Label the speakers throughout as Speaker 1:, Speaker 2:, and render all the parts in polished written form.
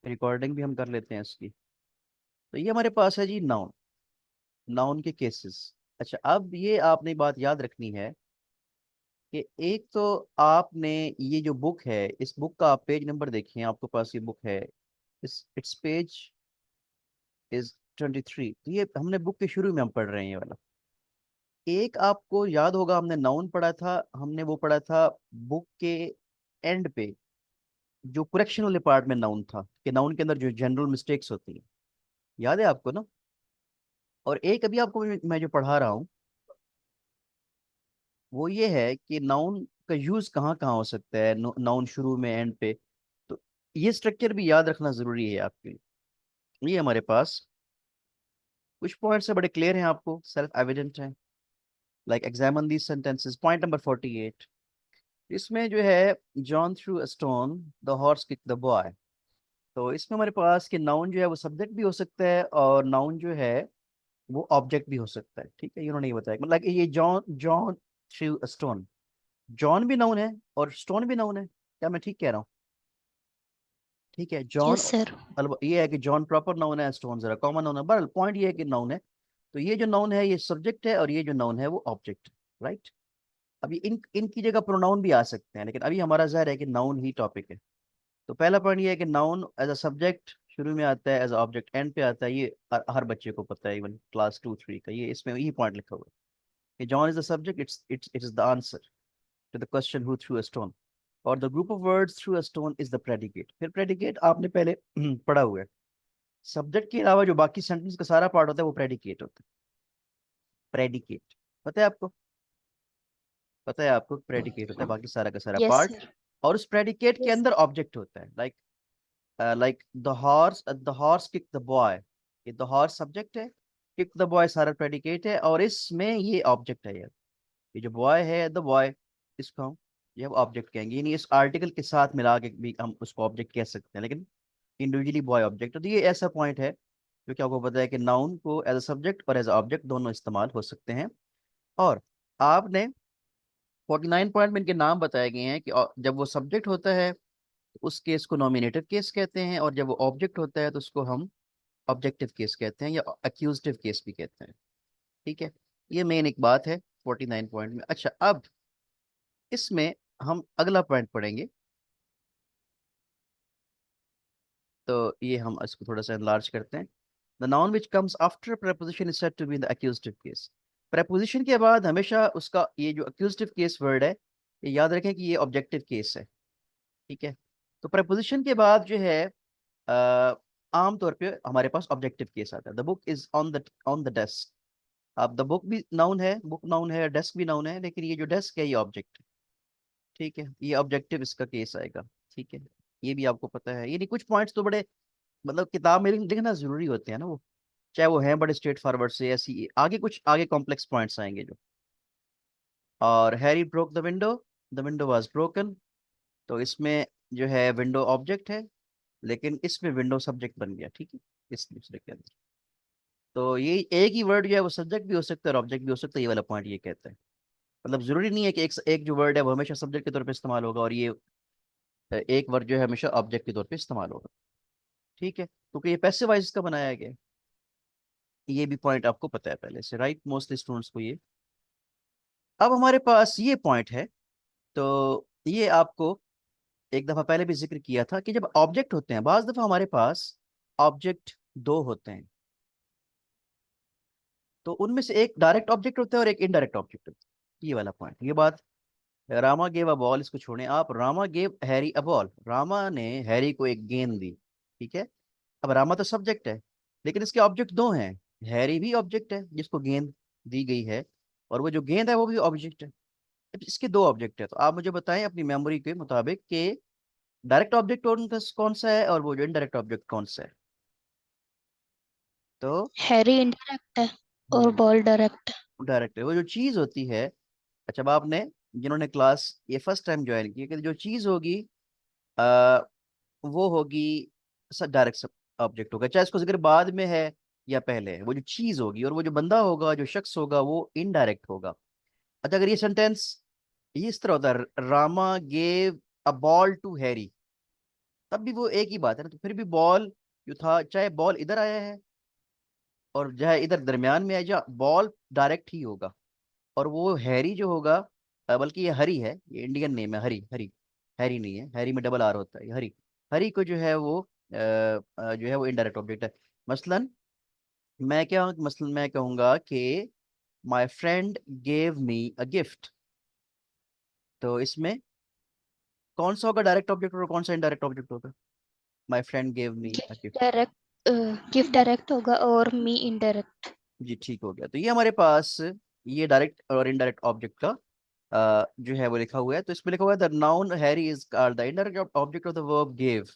Speaker 1: Recording भी हम कर लेते हैं इसकी। तो ये हमारे पास है जी नाउन, नाउन के केसेस। अच्छा, अब ये आपने बात याद रखनी है कि एक तो आपने ये जो बुक है, इस बुक का आप पेज नंबर देखिए, आपके पास ये बुक है, इस इट्स पेज इज 23। तो ये हमने बुक के शुरू में हम पढ़ रहे हैं ये वाला। एक आपको याद होगा हमने नाउन पढ़ा था, हमने वो पढ़ा था बुक के एंड पे, जो करेक्शन वाले पार्ट में नाउन था, कि नाउन के अंदर जो जनरल मिस्टेक्स होती हैं, याद है आपको ना। और एक अभी आपको मैं जो पढ़ा रहा हूँ वो ये है कि नाउन का यूज कहाँ कहाँ हो सकता है, नाउन शुरू में एंड पे। तो ये स्ट्रक्चर भी याद रखना जरूरी है आपके लिए। ये हमारे पास कुछ पॉइंट्स है, बड़े क्लियर हैं, आपको सेल्फ एविडेंट है। Like examine these sentences. Point number 48, इसमें जो है John through a stone, the horse kick the boy. तो इसमें हमारे पास कि नाउन जो है वो सब्जेक्ट भी हो सकता है, और नाउन जो है वो ऑब्जेक्ट भी हो सकता है। ठीक है, इन्होंने ये बताया, मतलब ये John John through a stone, John भी नाउन है और स्टोन भी नाउन है। क्या मैं ठीक कह रहा हूँ? ठीक है, जॉन।
Speaker 2: Yes sir.
Speaker 1: ये है कि जॉन प्रॉपर नाउन है, स्टोन जरा कॉमन नाउन है, बट पॉइंट ये है कि नाउन है। तो ये जो नाउन है ये सब्जेक्ट है, और ये जो नाउन है वो ऑब्जेक्ट। राइट। अभी इनकी जगह प्रोनाउन भी आ सकते हैं, लेकिन अभी हमारा ज़ाहिर है कि नाउन ही टॉपिक है। तो पहला पॉइंट ये है कि नाउन एज अ सब्जेक्ट शुरू में आता है, एज अ ऑब्जेक्ट एंड पे आता है। ये हर बच्चे को पता है, इवन क्लास 2 3 का, ये इसमें यही पॉइंट लिखा हुआ है कि John is the subject, it is the answer to the question who threw a stone, और the group of words threw a stone is the predicate. फिर प्रेडिकेट आपने पहले पढ़ा हुआ है, सब्जेक्ट के अलावा जो बाकी सेंटेंस का सारा पार्ट होता है वो प्रेडिकेट होता है। प्रेडिकेट पता है आपको? पता है आपको प्रेडिकेट होता है बाकी सारा का सारा
Speaker 2: यस
Speaker 1: पार्ट।
Speaker 2: सर।
Speaker 1: और उस प्रेडिकेट के
Speaker 2: यस।
Speaker 1: अंदर ऑब्जेक्ट होता है। Like the horse kick the boy, ये द हॉर्स सब्जेक्ट है, किक द बॉय सारा प्रेडिकेट है, और इसमें ये ऑब्जेक्ट है यार। ये जो बॉय है, द बॉय, इसको हम ये हम ऑब्जेक्ट कहेंगे, यानी इस आर्टिकल के साथ मिला के भी हम उसको ऑब्जेक्ट कह सकते हैं, लेकिन इंडिविजुअली बॉय ऑब्जेक्ट। तो ये ऐसा पॉइंट है जो कि आपको पता है कि नाउन को एज अ सब्जेक्ट और एज अ ऑब्जेक्ट दोनों इस्तेमाल हो सकते हैं। और आपने 49 पॉइंट में इनके नाम बताए गए हैं कि जब वो सब्जेक्ट होता है तो उस केस को नॉमिनेटिव केस कहते हैं, और जब वो ऑब्जेक्ट होता है तो उसको हम ऑब्जेक्टिव केस कहते हैं, या अक्यूजेटिव केस भी कहते हैं। ठीक है, ये मेन एक बात है 49 पॉइंट में। अच्छा, अब इसमें हम अगला पॉइंट पढ़ेंगे। तो ये हम इसको थोड़ा सा एनलार्ज करते हैं। The noun which comes after preposition is said to be in the accusative case। preposition के बाद हमेशा उसका ये जो accusative केस वर्ड है, ये याद रखें कि ये ऑब्जेक्टिव केस है। ठीक है, तो preposition के बाद जो है आमतौर पे हमारे पास ऑब्जेक्टिव केस आता है। The book is on the desk. अब द बुक भी नाउन है, बुक नाउन है, डेस्क भी नाउन है, लेकिन ये जो डेस्क है ये ऑब्जेक्ट है। ठीक है, ये ऑब्जेक्टिव इसका केस आएगा। ठीक है, ये भी आपको पता है। ये नहीं, कुछ पॉइंट्स तो बड़े मतलब किताब में लिखना जरूरी होते हैं ना वो, चाहे वो हैं बड़े स्ट्रेट फॉरवर्ड से, ऐसी आगे कुछ आगे कॉम्प्लेक्स पॉइंट्स आएंगे जो। और Harry Brook the window was broken. तो इसमें जो है विंडो ऑब्जेक्ट है, लेकिन इसमें विंडो सब्जेक्ट बन गया। ठीक है, इस दूसरे के अंदर। तो ये एक ही वर्ड जो है वो सब्जेक्ट भी हो सकता है और ऑब्जेक्ट भी हो सकता है, ये वाला पॉइंट ये कहता है। मतलब जरूरी नहीं है कि एक जो वर्ड है वो हमेशा सब्जेक्ट के तौर पे इस्तेमाल होगा, और ये एक वर्ड जो है हमेशा ऑब्जेक्ट के तौर पे इस्तेमाल होगा। ठीक है, क्योंकि ये पैसिव वॉइस का बनाया गया है। ये भी पॉइंट आपको पता है पहले से, राइट, मोस्टली स्टूडेंट्स को ये। अब हमारे पास ये पॉइंट है, तो ये आपको एक दफा पहले भी जिक्र किया था कि जब ऑब्जेक्ट होते हैं, बाज दफा हमारे पास ऑब्जेक्ट दो होते हैं। तो उनमें से एक डायरेक्ट ऑब्जेक्ट होता है और एक इनडायरेक्ट ऑब्जेक्ट होता है। ये वाला पॉइंट, ये बात। रामा गेव अ बॉल, इसको छोड़ें आप। Rama gave Harry a ball, Rama ने हैरी को एक गेंद दी। ठीक है, अब रामा तो सब्जेक्ट है, लेकिन इसके ऑब्जेक्ट दो हैं। हैरी भी ऑब्जेक्ट है जिसको गेंद दी गई है, और वो जो गेंद है वो भी ऑब्जेक्ट है। अब इसके दो ऑब्जेक्ट है, तो आप मुझे बताएं अपनी मेमोरी के मुताबिक कि डायरेक्ट ऑब्जेक्ट कौन सा है और वो जो इनडायरेक्ट ऑब्जेक्ट कौन सा है। तो
Speaker 2: हैरी इनडायरेक्ट है और बॉल डायरेक्ट है।
Speaker 1: डायरेक्ट है वो जो चीज होती है। अच्छा, अब आपने जिन्होंने क्लास ये फर्स्ट टाइम ज्वाइन की, कि जो चीज होगी आ, वो होगी सब डायरेक्ट ऑब्जेक्ट होगा, चाहे इसको जिक्र बाद में है या पहले है। वो जो चीज होगी और वो जो बंदा होगा, जो शख्स होगा, वो इनडायरेक्ट होगा। अच्छा, अगर ये सेंटेंस ये इस तरह होता है, Rama gave a ball to Harry, तब भी वो एक ही बात है ना। तो फिर भी बॉल जो था, चाहे बॉल इधर आया है और चाहे इधर दरमियान में आ जा, बॉल डायरेक्ट ही होगा। और वो हैरी जो होगा, बल्कि ये हरी है, ये इंडियन नेम है, हरी हरी। हैरी नहीं है, हैरी में डबल आर होता है, ये हरी। हरी को जो है वो जो है वो इनडायरेक्ट ऑब्जेक्ट है। मसलन मैं कहूंगा कि my friend gave me a gift. तो इसमें कौन सा होगा डायरेक्ट ऑब्जेक्ट और कौन सा इनडायरेक्ट ऑब्जेक्ट होगा? My friend gave me a gift.
Speaker 2: Gift direct होगा और मी इनडायरेक्ट।
Speaker 1: जी ठीक हो गया। तो ये हमारे पास ये डायरेक्ट और इनडायरेक्ट ऑब्जेक्ट का जो है वो लिखा हुआ है। तो इसमें लिखा हुआ है the noun Harry is called the indirect object of the verb give.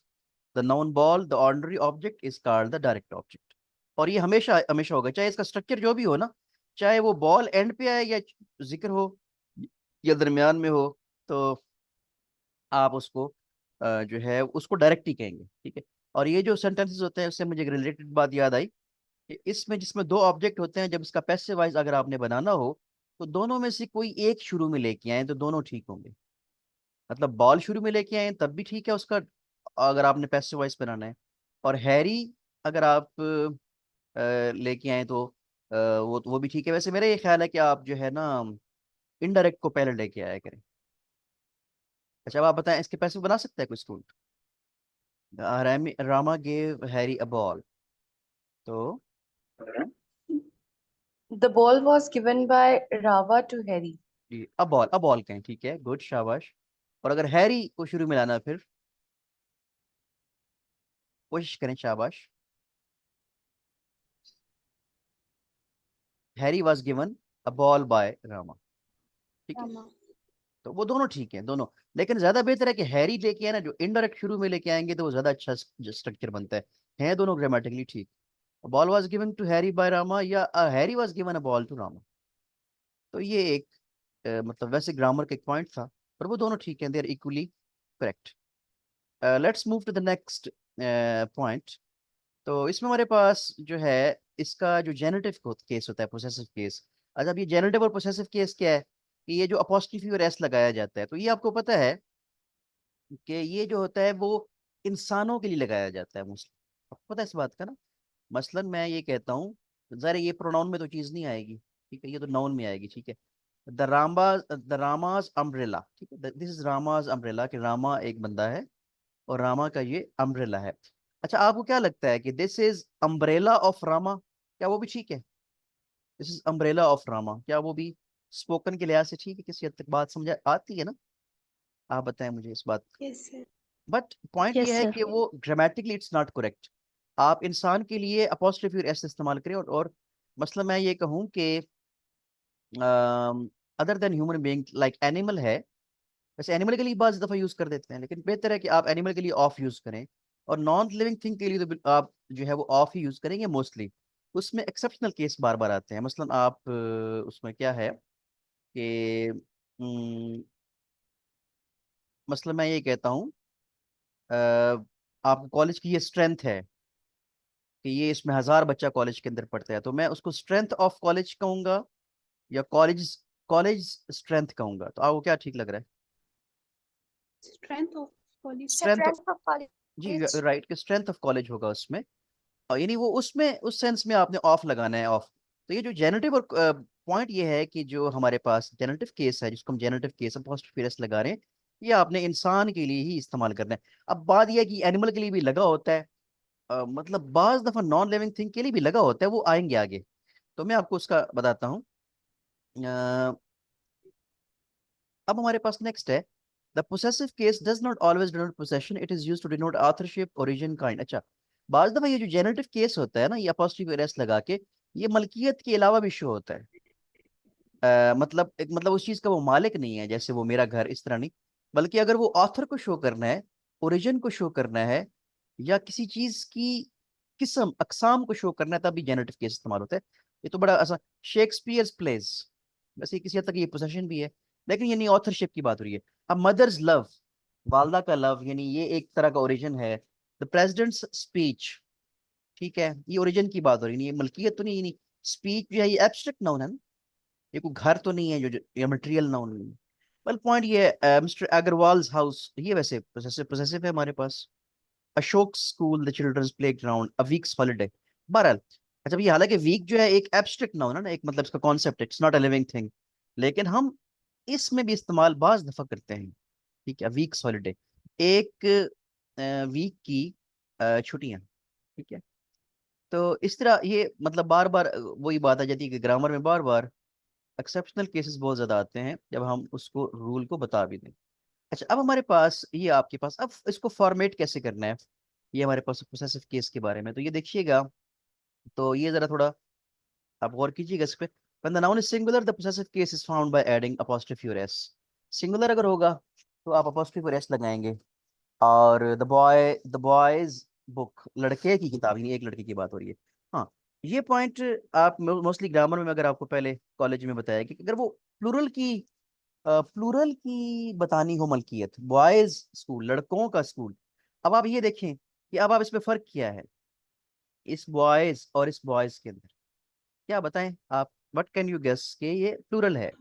Speaker 1: The noun ball the ordinary object is called the direct object. और ये हमेशा हमेशा होगा, चाहे इसका स्ट्रक्चर जो भी हो ना, चाहे वो बॉल एंड पे आए या जिक्र हो या दरमियान में हो, तो आप उसको जो है उसको डायरेक्ट ही कहेंगे, ठीक है। और ये जो सेंटेंसेस होते हैं, उससे मुझे एक रिलेटेड बात याद आई कि इसमें जिसमें दो ऑब्जेक्ट होते हैं, जब इसका पैसिव वॉइस अगर आपने बनाना हो, तो दोनों में से कोई एक शुरू में लेके आए तो दोनों ठीक होंगे। मतलब बॉल शुरू में लेके आए तब भी ठीक है उसका, अगर आपने पैसिव वॉइस बनाना है। और हैरी अगर आप लेके आए तो वो भी ठीक है। वैसे मेरा ये ख्याल है कि आप जो है ना इनडायरेक्ट को पहले लेके आया करें। अच्छा, अब आप बताएं इसके पैसिव बना सकता है कोई student? Rama gave Harry a ball. तो
Speaker 3: The ball was given by Rava to Harry.
Speaker 1: जी, अब बॉल कहें, ठीक है, गुड, शाबाश। और अगर हैरी को शुरू में लाना, फिर कोशिश करें, शाबाश। Harry was given a ball by Rama, ठीक है। तो वो दोनों ठीक है, दोनों। लेकिन ज्यादा बेहतर है कि हैरी लेके आए ना, जो इनडायरेक्ट शुरू में लेके आएंगे तो वो ज्यादा अच्छा स्ट्रक्चर बनता है दोनों ग्रामेटिकली ठीक। Ball was given to Harry by Rama या Harry was given a ball to Rama. तो ये एक मतलब वैसे ग्रामर का एक पॉइंट था, पर वो दोनों ठीक है, they are equally correct. Let's move to the next point. तो इसमें हमारे पास जो है इसका जो जेनेटिव केस होता है, पोसेसिव केस। अच्छा, अब ये जेनेटिव और पोसेसिव केस क्या है? कि ये जो अपॉस्ट्रोफी और एस लगाया जाता है, तो ये आपको पता है कि ये जो होता है वो इंसानों के लिए लगाया जाता है मोस्टली। आपको पता है इस बात का ना? मसलन मैं ये कहता हूँ, ज़रा ये प्रोनाउन में तो चीज़ नहीं आएगी, ठीक है, ये तो नाउन में आएगी, ठीक है। द रामाज अम्ब्रेला, ठीक है, दिस इज रामाज अम्ब्रेला, कि रामा एक बंदा है और रामा का ये अम्ब्रेला है। अच्छा, आपको क्या लगता है कि this is umbrella of Rama, क्या वो भी ठीक है? This is umbrella of Rama, क्या वो भी स्पोकन के लिहाज से ठीक है? किसी हद तक बात समझ आती है ना? आप बताएं मुझे इस बात।
Speaker 2: Yes sir.
Speaker 1: बट पॉइंट ये
Speaker 2: यस
Speaker 1: है
Speaker 2: सर।
Speaker 1: कि वो ग्रामेटिकली इट्स नॉट करेक्ट। आप इंसान के लिए अपॉस्ट्रोफी और एस इस्तेमाल करें, और मसला मैं ये कहूँ कि other than human being like animal है। वैसे एनिमल के लिए बाज़ दफ़ा यूज़ कर देते हैं, लेकिन बेहतर है कि आप एनिमल के लिए ऑफ यूज़ करें। और नॉन लिविंग थिंग के लिए तो आप जो है वो ऑफ ही यूज़ करेंगे मोस्टली। उसमें एक्सेप्शनल केस बार बार आते हैं। मसलन आप उसमें क्या है कि मसलन मैं ये कहता हूँ, आप कॉलेज की ये स्ट्रेंथ है कि ये इसमें 1000 बच्चा कॉलेज के अंदर पढ़ता है, तो मैं उसको स्ट्रेंथ ऑफ कॉलेज कहूंगा या कॉलेज कॉलेज स्ट्रेंथ कहूंगा? तो आपको क्या ठीक लग रहा है?
Speaker 2: Strength of college.
Speaker 1: Strength,
Speaker 3: Strength of
Speaker 1: जी
Speaker 3: college.
Speaker 1: राइट, कि स्ट्रेंथ ऑफ कॉलेज होगा उसमें। और यानी वो उसमें उस सेंस में आपने ऑफ लगाना है, ऑफ। तो ये जो जेनेटिव और पॉइंट ये है कि जो हमारे पास जेनेटिव केस है, जिसको हम जेनेटिव केस अपोस्ट्रोफी लगा रहे हैं, ये आपने इंसान के लिए ही इस्तेमाल करना है। अब बात यह है कि एनिमल के लिए भी लगा होता है, मतलब बाज दफा नॉन लिविंग थिंग के लिए भी लगा होता है, वो आएंगे आगे। तो मैं आपको उसका बताता हूँ। अब हमारे पास नेक्स्ट है, the possessive case does not always denote possession, it is used to denote authorship, origin, kind. अच्छा, बाज दफा ये जो जेनेटिव केस होता है ना, ये अपॉस्ट्रोफी एस लगा के, ये मलकियत के अलावा भी शो होता है। मतलब एक मतलब उस चीज का वो मालिक नहीं है, जैसे वो मेरा घर, इस तरह नहीं। बल्कि अगर वो ऑथर को शो करना है, ओरिजिन को शो करना है, या किसी चीज की किस्म अकसाम को शो करना है, तब भी जेनेटिव केस इस्तेमाल होता है। ये तो बड़ा आसान, शेक्सपियर्स प्लेस, वैसे किसी हद तक ये पोसेशन भी है, लेकिन ये नहीं, ऑथरशिप की बात हो रही है। अब मदर्स लव, वालदा का लव, यानी ये एक तरह का ओरिजिन है। द प्रेसिडेंट्स स्पीच, ठीक है, ये ओरिजिन की बात हो रही है, ये मलकियत तो नहीं। स्पीच जो है ये एब्स्ट्रैक्ट नाउन है ना, ये कोई घर तो नहीं है जो ये मटेरियल नाउन नहीं है। वेल पॉइंट ये मिस्टर अग्रवाल्स हाउस, ये वैसे पोसेसिव पोसेसिव है हमारे पास। Ashok school, the children's playground, a week's holiday. बहरहाल, अच्छा ये हालांकि वीक जो है एक एब्स्ट्रैक्ट नाउन है ना, एक मतलब इसका कॉन्सेप्ट है, it's not a living thing, लेकिन हम इसमें भी इस्तेमाल बाज दफा करते हैं। ठीक है, वीक्स हॉलीडे, एक वीक की छुट्टियां। ठीक है, तो इस तरह ये मतलब बार बार वही बात आ जाती है कि ग्रामर में बार बार एक्सेप्शनल केसेस बहुत ज्यादा आते हैं जब हम उसको रूल को बता भी दें। अच्छा, अब हमारे पास ये आपके पास अब इसको फॉर्मेट कैसे करना है, ये हमारे पास पोसेसिव केस के बारे में, तो ये देखिएगा, तो ये जरा थोड़ा आप गौर कीजिएगा इस पे। when the noun is singular the possessive case is found by adding apostrophe or s। Singular अगर होगा तो आप apostrophe और s लगाएंगे। और द बॉयज बुक, लड़के की किताब, नहीं एक लड़के की बात हो रही है। हाँ, ये पॉइंट आप मोस्टली ग्रामर में अगर आपको पहले कॉलेज में बताया कि अगर वो प्लूरल की बतानी हो मलकियत, बॉयज स्कूल, लड़कों का स्कूल, अब आप ये देखें कि अब आप इसमें फर्क किया है इस बॉयज और इस बॉयज के अंदर, क्या बताएं आप, व्हाट कैन यू गेस कि ये प्लूरल है।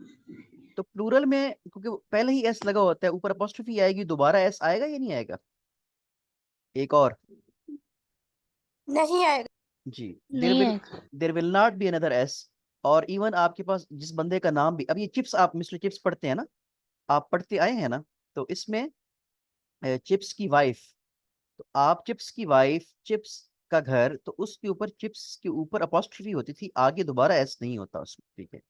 Speaker 1: तो प्लूरल में क्योंकि पहले ही एस लगा होता है, ऊपर अपोस्ट्रोफी आएगी, दोबारा एस आएगा या नहीं आएगा? एक और
Speaker 3: नहीं आएगा।
Speaker 1: जी, देर
Speaker 2: नहीं
Speaker 1: विल
Speaker 2: आएगा।
Speaker 1: There will not be another S. और इवन आपके पास जिस बंदे का नाम भी, अब ये चिप्स, आप मिस्टर चिप्स पढ़ते हैं ना, आप पढ़ते आए हैं ना, तो इसमें चिप्स की वाइफ, तो आप चिप्स की वाइफ, चिप्स का घर, तो उसके ऊपर चिप्स के ऊपर अपोस्ट्रोफी होती थी, आगे दोबारा एस नहीं होता उसमें। ठीक है,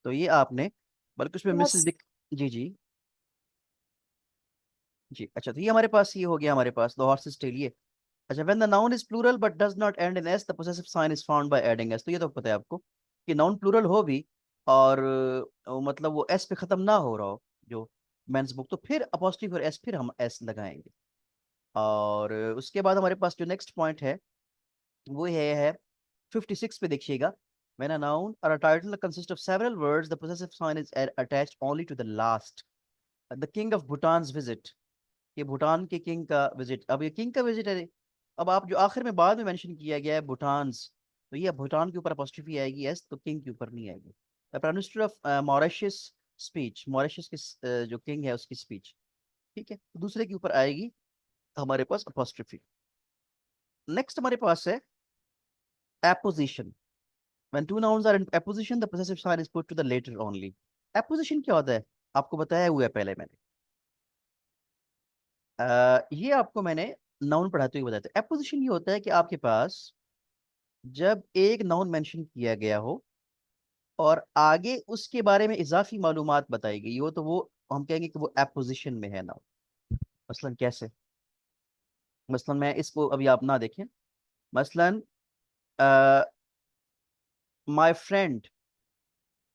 Speaker 1: तो ये आपने, बल्कि उसमें मिसेस
Speaker 3: Yes.
Speaker 1: दिख, जी जी जी। अच्छा, तो ये हमारे पास ये हो गया, हमारे पास द हॉर्सेस टेल ये। अच्छा, when the noun is plural but does not end in S the possessive sign is found by adding S. तो ये तो पता है आपको कि नाउन प्लूरल हो भी और मतलब वो एस पे खत्म ना हो रहा हो, जो मेंस बुक, तो फिर अपोस्ट्रोफी और एस, फिर हम एस लगाएंगे। और उसके बाद हमारे पास जो नेक्स्ट पॉइंट है वो ये है 56 पे देखिएगा। When a noun or a title consists of several words, the possessive sign is attached only to the last. The king of Bhutan's visit, ये भूटान के किंग का विजिट, अब ये किंग का विजिट है, अब आप जो आखिर में बाद में मेंशन किया गया है भूटान्स, तो ये भूटान के ऊपर अपोस्ट्रोफी आएगी एस, तो किंग के ऊपर नहीं आएगी। The prime minister of Mauritius speech, Mauritius के जो किंग है उसकी स्पीच। ठीक है, तो दूसरे के ऊपर आएगी हमारे पास अपोस्ट्रोफी। नेक्स्ट हमारे पास है apposition. When two nouns are in apposition, the possessive sign is put to the later only. Apposition क्या होता है? आपको बताया हुआ है पहले मैंने। ये आपको मैंने नाउन पढ़ाते हुए बताया था। एपोजिशन ये होता है कि आपके पास जब एक नाउन मेंशन किया गया हो और आगे उसके बारे में इजाफी मालूमात बताई गई हो, तो वो हम कहेंगे कि वो एपोजिशन में है नाउन। मसलन कैसे? मसलन मैं इसको अभी आप ना देखें, मसलन माय फ्रेंड,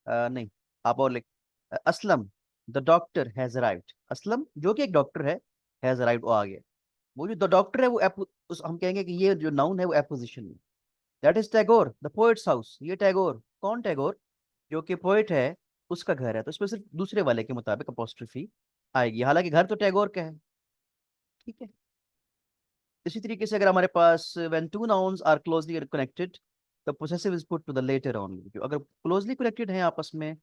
Speaker 1: नहीं, आप और लिख, Aslam the doctor has arrived. Aslam जो कि एक डॉक्टर है, हैज अराइव्ड वो आ गया। वो जो द डॉक्टर है वो हम कहेंगे कि ये जो नाउन है वो एपोजिशन में। That is Tagore the poets house. ये टैगोर, कौन टैगोर? जो कि पोएट है, उसका घर है, तो इसमें सिर्फ दूसरे वाले के मुताबिक अपोस्ट्रोफी आएगी, हालांकि घर तो टैगोर का है। ठीक है, इसी तरीके से अगर हमारे पास when two nouns are closely connected the possessive is put to the latter only. जो अगर क्लोजली कनेक्टेड हैं आपस में,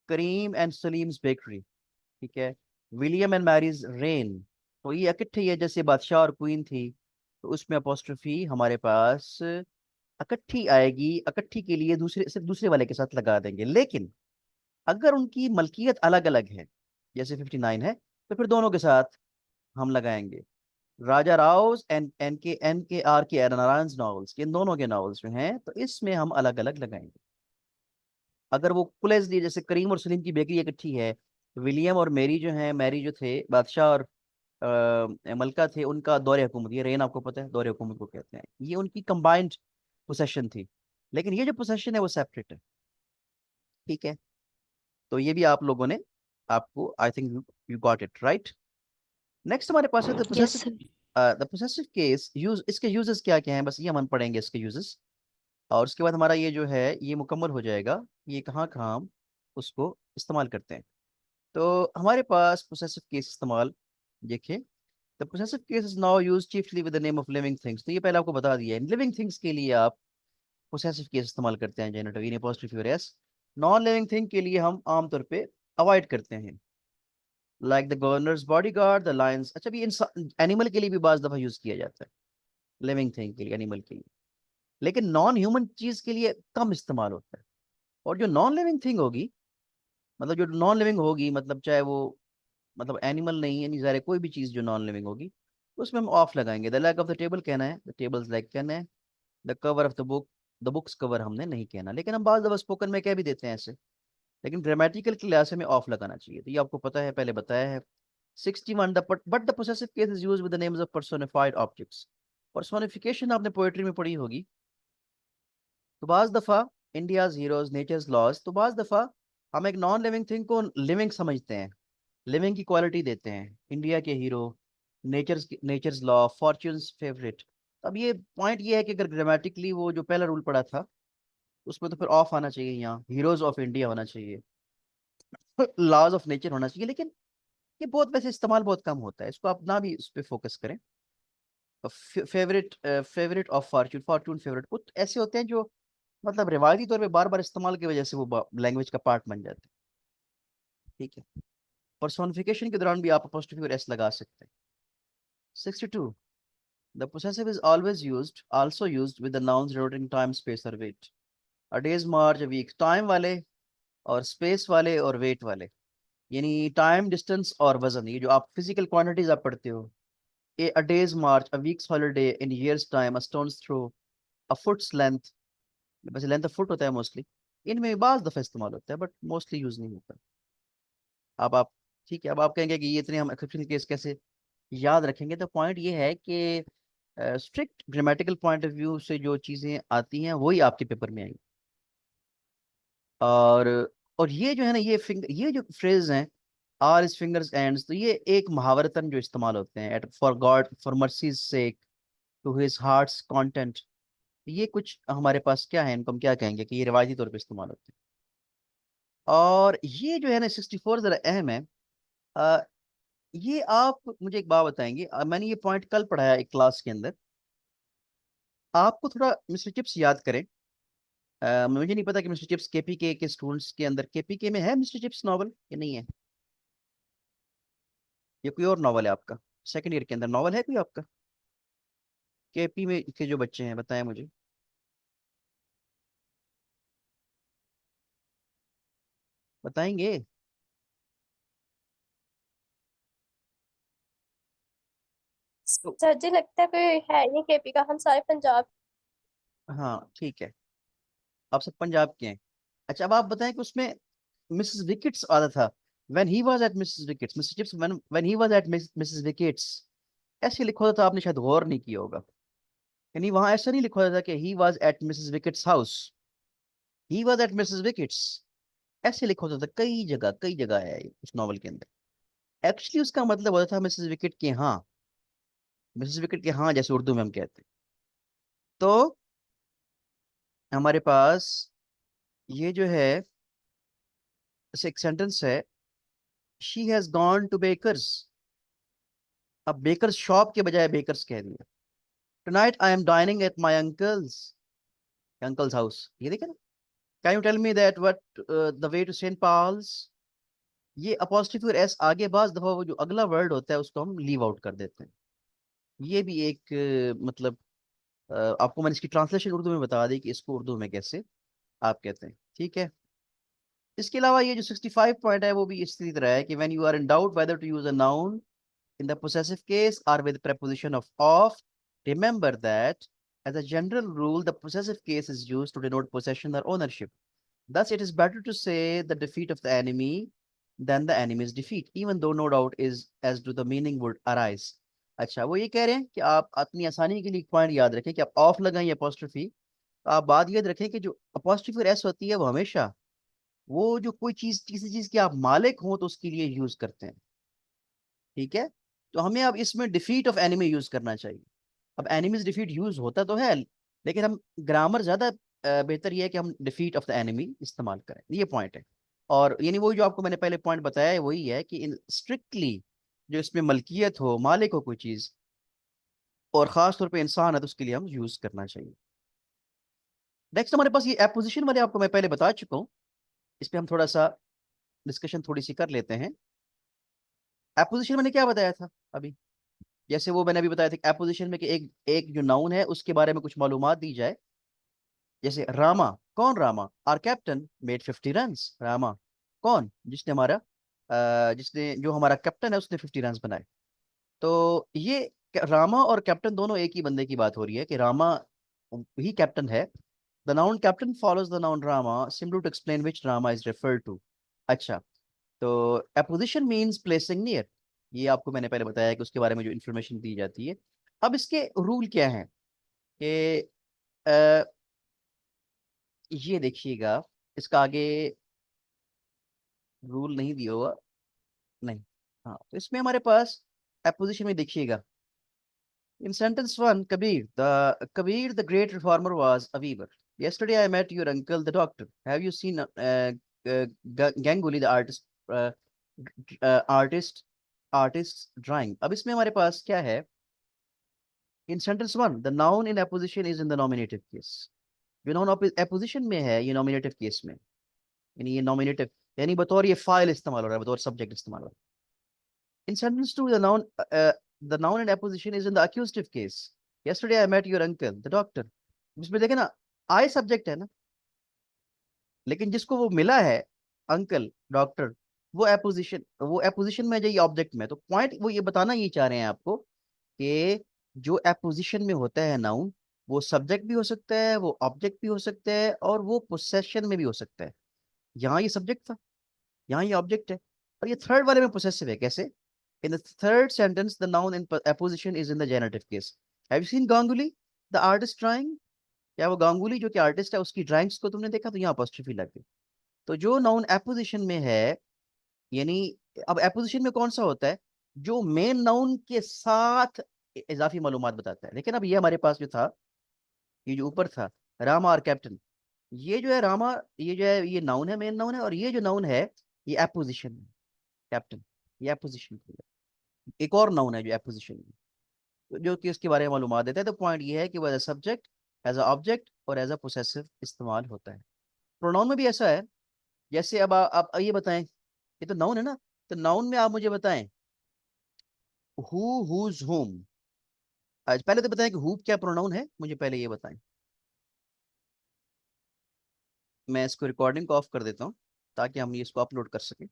Speaker 1: करीम एंड सलीम्स बेकरी, ठीक है, विलियम एंड मैरीज रेन, तो ये इकट्ठे है, जैसे बादशाह और क्वीन थी, तो उसमें अपोस्ट्रोफी हमारे पास इकट्ठी आएगी, इकट्ठी के लिए दूसरे, सिर्फ दूसरे वाले के साथ लगा देंगे। लेकिन अगर उनकी मलकियत अलग अलग है, जैसे 59 है, तो फिर दोनों के साथ हम लगाएंगे। राजा राव एन के आर के नारायण नॉवेल्स, इन दोनों के नॉवेल्स जो हैं, तो इसमें हम अलग अलग लगाएंगे। अगर वो कुल जैसे करीम और सलीम की बेकरी इकट्ठी है, विलियम और मैरी जो हैं, मैरी जो थे बादशाह और मलका थे, उनका दौरे हुकूमत, ये रेन आपको पता है दौरे हुकूमत को कहते हैं, ये उनकी कंबाइंड पोसेशन थी। लेकिन ये जो पोसेशन है वो सेपरेट है। ठीक है, तो ये भी आप लोगों ने, आपको I think you got it right. Next हमारे पास है
Speaker 2: yes sir.
Speaker 1: The possessive case use. इसके यूजेस क्या क्या हैं, बस ये हम पढ़ेंगे इसके यूजेस, और उसके बाद हमारा ये जो है ये मुकम्मल हो जाएगा, ये कहाँ कहाँ हम उसको इस्तेमाल करते हैं। तो हमारे पास पोसेसिव केस इस्तेमाल देखिए। The possessive case is now used chiefly with the name of living things. तो ये पहले आपको बता दिया है, लिविंग थिंग्स के लिए आप पोसेसिव केस इस्तेमाल करते हैं, जेनेटिव इन अपोस्ट्रोफी और एस। नॉन लिविंग थिंग के लिए हम आमतौर पे अवॉइड करते हैं। Like the governors bodyguard, the Lions. अच्छा, भी इंसान एनिमल के लिए भी बाज दफा यूज किया जाता है, लिविंग थिंग के लिए, एनिमल के लिए, लेकिन नॉन ह्यूमन चीज के लिए कम इस्तेमाल होता है। और जो नॉन लिविंग थिंग होगी, मतलब जो नॉन लिविंग होगी, मतलब चाहे वो, मतलब एनिमल नहीं है, नहीं ज़ाहिर है, कोई भी चीज़ जो नॉन लिविंग होगी, उसमें हम ऑफ लगाएंगे। The lag of the table कहना है, द टेबल्स लैग कहना है, the cover of the books cover हमने नहीं कहना, लेकिन हम बाज दफा स्पोकन में कह भी देते हैं ऐसे, लेकिन ग्रामेटिकल के लिहाज से हमें ऑफ लगाना चाहिए। तो ये आपको पता है, पहले बताया है। 61, but the possessive case is used with the names of personified objects. Personification आपने पोएट्री में पढ़ी होगी। तो बाज दफा इंडियाज हीरोज, नेचर्स लॉज, तो बाज दफा हम एक नॉन लिविंग थिंग को लिविंग समझते हैं, लिविंग की क्वालिटी देते हैं। इंडिया के hero, nature's law, fortune's favourite. अब ये पॉइंट ये है कि अगर ग्रामेटिकली वो जो पहला रूल पड़ा था उसमें, तो फिर ऑफ आना चाहिए, यहाँ हीरोज ऑफ इंडिया होना चाहिए, लॉज ऑफ नेचर होना चाहिए। लेकिन ये बहुत वैसे इस्तेमाल बहुत कम होता है, इसको आप ना भी इस पे फोकस करें। Favourite of Fortune, Fortune favourite, कुछ ऐसे होते हैं जो मतलब रिवायती तौर पे बार बार इस्तेमाल की वजह से वो लैंग्वेज का पार्ट बन जाते हैं। ठीक है। पर्सोनिफिकेशन के दौरान भी आप अपोस्ट्रोफी और एस लगा सकते हैं। 62, the possessive is always used, also used with the nouns denoting time, space or weight. A day's march, a week, time वाले और space वाले और weight वाले, यानी टाइम, डिस्टेंस और वजन, ये जो आप फिजिकल क्वांटिटीज आप पढ़ते हो, a day's march, a week's holiday, in year's time, a stone's throw, a foot's length, वैसे लेंथ ऑफ फुट होता है मोस्टली, इनमें बाज दफा इस्तेमाल होता है, बट मोस्टली यूज नहीं होता। अब आप, ठीक है, अब आप कहेंगे कि ये इतने हम एक्सेप्शनल केस कैसे याद रखेंगे, तो पॉइंट ये है कि strict grammatical point of view से जो चीज़ें आती हैं वही आपके पेपर में आई। और और ये जो है ना, ये जो फ्रेज हैं, आर इज फिंगर्स एंड्स, तो ये एक मुहावरतन जो इस्तेमाल होते हैं, at for God, for mercy's sake, to his heart's content. ये कुछ हमारे पास क्या है, इनको हम क्या कहेंगे कि ये रिवायती तौर पे इस्तेमाल होते हैं। और ये जो है ना 64 जरा अहम है। अ, ये आप मुझे एक बात बताएंगे, मैंने ये पॉइंट कल पढ़ाया एक क्लास के अंदर, आपको थोड़ा मिस्टर चिप्स याद करें। मुझे नहीं पता कि मिस्टर चिप्स केपीके के स्टूडेंट्स के अंदर, केपीके में है मिस्टर चिप्स नॉवल या नहीं है, या कोई और नॉवल है आपका, सेकंड ईयर के अंदर नॉवल है कोई आपका, केपी में के जो बच्चे हैं बताएं मुझे। बताएंगे। तो
Speaker 4: सर जी लगता है कोई है नहीं केपी का, हम सारे पंजाब।
Speaker 1: हाँ ठीक है, आप सब पंजाब के हैं। अच्छा, अब आप बताएं कि उसमें मिसेस विकेट्स आता था, when he was at Mrs wickets, mister chips when he was at Mrs wickets, ऐसे लिखा होता था, आपने शायद गौर नहीं किया होगा। यानी वहां ऐसा नहीं लिखा होता था कि he was at Mrs wickets house, he was at Mrs wickets, ऐसे लिखा होता था। कई जगह है ये उस नॉवल के अंदर। एक्चुअली उसका मतलब होता था मिसेस विकेट के यहाँ, मिसेस विकेट के यहाँ, जैसे उर्दू में हम कहते हैं। तो हमारे पास ये जो है, जैसे एक सेंटेंस है, she has gone to baker's, अब बेकर्स शॉप के बजाय बेकर्स कह दिया। Tonight I am dining at my uncle's house, ये देखे ना। Can you tell me that what the way to saint Paul's, ये अपॉस्ट्रोफी और एस आगे बाज दफा वो जो अगला वर्ड होता है उसको हम लीव आउट कर देते हैं। ये भी एक मतलब आपको मैंने इसकी ट्रांसलेशन उर्दू में बता दी कि इसको उर्दू में कैसे आप कहते हैं। ठीक है। इसके अलावा ये जो 65 पॉइंट है वो भी इसी तरह है कि when you are in doubt whether to use a noun in the possessive case or with preposition of, remember that as a general rule, the possessive case is used to denote possession or ownership. Thus, it is better to say the defeat of the enemy than the enemy's defeat, even though no doubt is as to the meaning would arise. अच्छा, वो ये कह रहे हैं कि आप अपनी आसानी के लिए एक पॉइंट याद रखें कि आप ऑफ लगाएं अपोस्ट्रोफी, तो आप बात याद रखें कि जो अपोस्ट्रोफी और एस होती है वो हमेशा वो जो कोई चीज, किसी चीज के आप मालिक हो तो उसके लिए यूज करते हैं। ठीक है। तो हमें अब इसमें डिफीट ऑफ एनिमी यूज करना चाहिए। अब एनिमीज डिफीट यूज होता तो है, लेकिन हम ग्रामर ज्यादा बेहतर ये है कि हम डिफीट ऑफ द एनिमी इस्तेमाल करें, ये पॉइंट है। और यानी वही जो आपको मैंने पहले पॉइंट बताया है वही है कि इन स्ट्रिक्टली जो इसमें मलकियत हो, मालिक हो कोई चीज, और खास तौर पे इंसान है, तो उसके लिए हम यूज करना चाहिए। नेक्स्ट हमारे पास ये एपोजिशन वाले आपको मैं पहले बता चुका हूँ, इस पे हम थोड़ा सा डिस्कशन थोड़ी सी कर लेते हैं। एपोजिशन मैंने क्या बताया था अभी, जैसे वो मैंने अभी बताया था एपोजिशन में कि एक एक जो नाउन है उसके बारे में कुछ मालूमात दी जाए। जैसे रामा, कौन Rama? Our captain made 50 runs. Rama कौन? जिसने हमारा जिसने जो हमारा कैप्टन है उसने 50 रन्स बनाए। तो ये रामा और कैप्टन दोनों एक ही बंदे की बात हो रही है कि रामा ही कैप्टन है। The noun captain follows the noun Rama simply to explain which Rama is referred to. अच्छा, तो एपोजिशन मीन्स प्लेसिंग नियर, ये आपको मैंने पहले बताया कि उसके बारे में जो इन्फॉर्मेशन दी जाती है। अब इसके रूल क्या हैं कि ये देखिएगा, इसका आगे रूल नहीं दिया हुआ, नहीं। हाँ, तो इसमें हमारे पास एपोजिशन में देखिएगा, in sentence 1, Kabir the great reformer was a weaver. Yesterday I met your uncle the doctor. Have you seen Ganguly the uh, artist artist's drawing? अब इसमें हमारे पास क्या है? In sentence 1, the noun in apposition is in the nominative case. जो noun apposition में है, ये nominative case में, यानी ये nominative, यानी बतौर ये फाइल इस्तेमाल हो रहा है, बतौर सब्जेक्ट इस्तेमाल हो रहा है। In sentence 2, the noun in apposition is in the accusative case. Yesterday I met your uncle the doctor. इसमें देखे ना, I सब्जेक्ट है ना, लेकिन जिसको वो मिला है अंकल डॉक्टर, वो एपोजिशन में जाइए ऑब्जेक्ट में। तो पॉइंट वो ये बताना ये चाह रहे हैं आपको कि जो एपोजिशन में होता है नाउन, वो सब्जेक्ट भी हो सकता है, वो ऑब्जेक्ट भी हो सकता है, और वो पोसेशन में भी हो सकता है। यहाँ ये सब्जेक्ट था, यहाँ ये ऑब्जेक्ट है, और ये थर्ड वाले में पोसेसिव है। कैसे? In the third sentence the noun in apposition is in the generative case. Have you seen Ganguly the artist drawing? क्या वो गांगुली जो कि आर्टिस्ट है उसकी ड्राइंग्स को तुमने देखा? तो यहाँ अपोस्ट्रोफी लग गई। तो जो नाउन एपोजिशन में है, यानी अब एपोजिशन में कौन सा होता है? जो मेन नाउन के साथ इजाफी मालूमात बताता है। लेकिन अब ये हमारे पास जो था, ये जो ऊपर था रामा और कैप्टन, ये जो है रामा, ये जो है ये नाउन है, मेन नाउन है, और ये जो नाउन है ये एपोजिशन में, कैप्टन, ये एपोजिशन है। एक और नाउन है जो एपोजिशन में, जो कि उसके बारे में मालूमात देता है। तो पॉइंट ये है कि वो as a subject, as a object और एज अ पोसेसिव इस्तेमाल होता है। प्रोनाउन में भी ऐसा है। जैसे अब आप ये बताएं, ये तो नाउन है ना, तो नाउन में आप मुझे बताएं हु, हुज, हुम। आज पहले तो बताएं कि हु क्या प्रोनाउन है, मुझे पहले ये बताएं। मैं इसको रिकॉर्डिंग को ऑफ कर देता हूँ ताकि हम इसको अपलोड कर सकें।